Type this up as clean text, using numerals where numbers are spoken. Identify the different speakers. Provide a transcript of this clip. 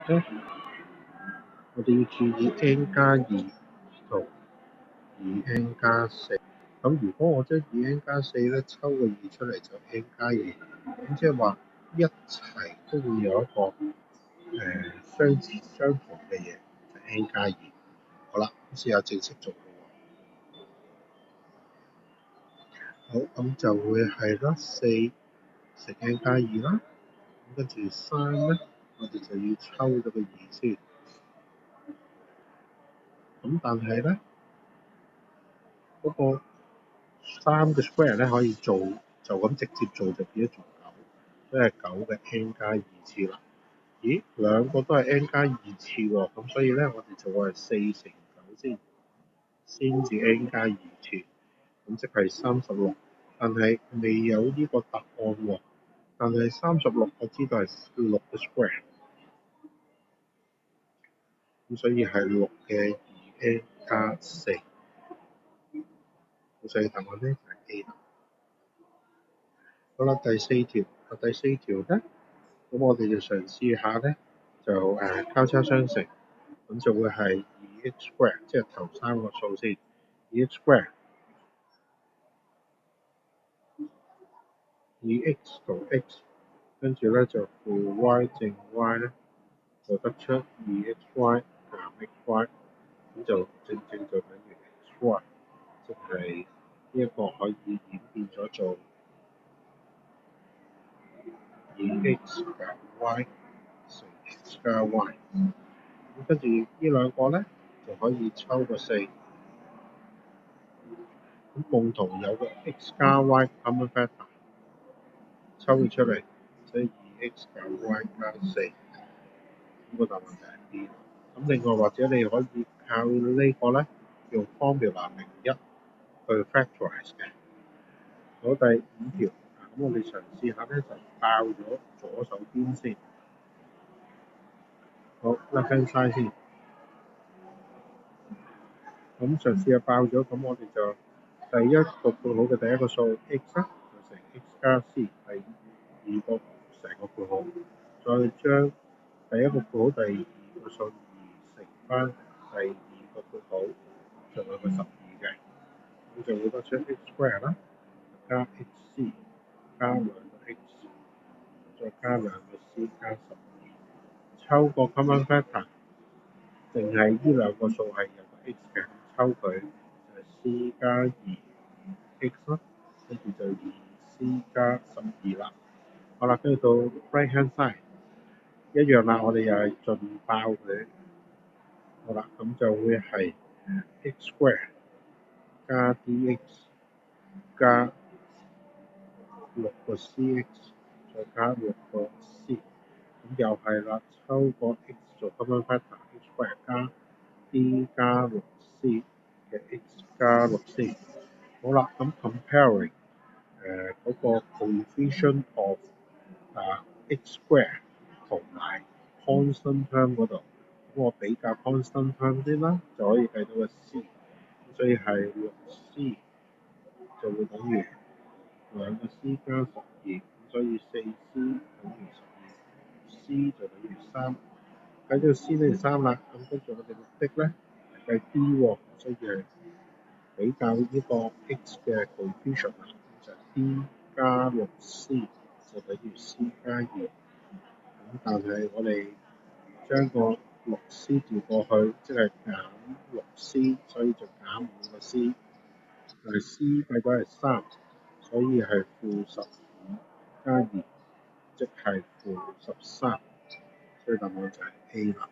Speaker 1: 咧，我哋要注意 n+2同 2n+4。咁如果我將 2n+4 咧抽個2出嚟就 n+2，咁即係話一齊都會有一個相同嘅嘢，就 n+2。好啦，試下正式做好，咁就會係啦，4乘 n+2啦，咁跟住3咧，我哋就要抽咗個2先。咁但係咧，嗰個3嘅 square 咧可以做就咁直接做就變咗做9，即係9嘅 n+2次啦。咦，兩個都係 n+2次喎，咁所以咧我哋就會係4乘9先至 n+2次，咁即係36。但係未有呢個答案喎，但係36我知道係6嘅 square，咁所以係6嘅 2n+4，咁所以答案咧就係 A 啦。好啦，第四條咧，咁我哋就嘗試下咧，就交叉相乘，咁就會係 2x square，即係頭三個數先 2x square， 2x 同 x， 跟住咧就負 y 正 y 咧，就得出 2xy 減 xy， 咁就正就等於 xy， 即係呢一個可以演變咗做 2x 減 y 乘 x 加 y。咁跟住呢兩個咧就可以抽個4，咁共同有個 x 加 y common factor， 抽佢出嚟，即係 2x 減 y 加4，咁個答案就係 B。咁另外或者你可以靠呢個咧用 formula 01去 factorize 嘅。好，第5條，咁我哋嘗試下咧就爆咗左手邊先。好，left hand side 先。咁嘗試下爆咗，咁我哋就第一個括號嘅第一個數 x 就乘 x 加 c， 第二個成個括號，再將第一個括號第二個數2乘翻第二個括號，就有個12嘅，咁就會得出 x square 啦，加 xc 加2個 x， 再加2個 c 加12，抽個 common factor， 淨係呢兩個數係有個 x 嘅，抽佢就係 c 加2x 啦，跟住就 2c 加12啦。好啦，跟住到 right hand side 一樣啦，我哋又係盡爆佢。好啦，咁就會係 x square 加 dx 加6個 cx 再加6個 c， 咁又係啦，抽個 x 做 common factor x square 加 d 加 6c 嘅 x 加 6c。好啦，咁 comparing 嗰個 coefficient of x square 同埋 constant term 嗰度，咁我比較 constant term 先啦，就可以計到個 c， 所以係 6c 就會等於2個 c 加12，咁所以 4c 等於12，c 就等於3，計到 c 等於3啦，咁跟住我哋目的咧係計 d 喎，所以係比較呢個 x 嘅 coefficient 啦，就係 d 加 6c 就等於 c 加2，咁但係我哋將個 6c 調過去，即係減 6c， 所以就減5個 c， 但係 c 計咗係3，所以係-15加2，即係-13，所以答案就係 A 啦。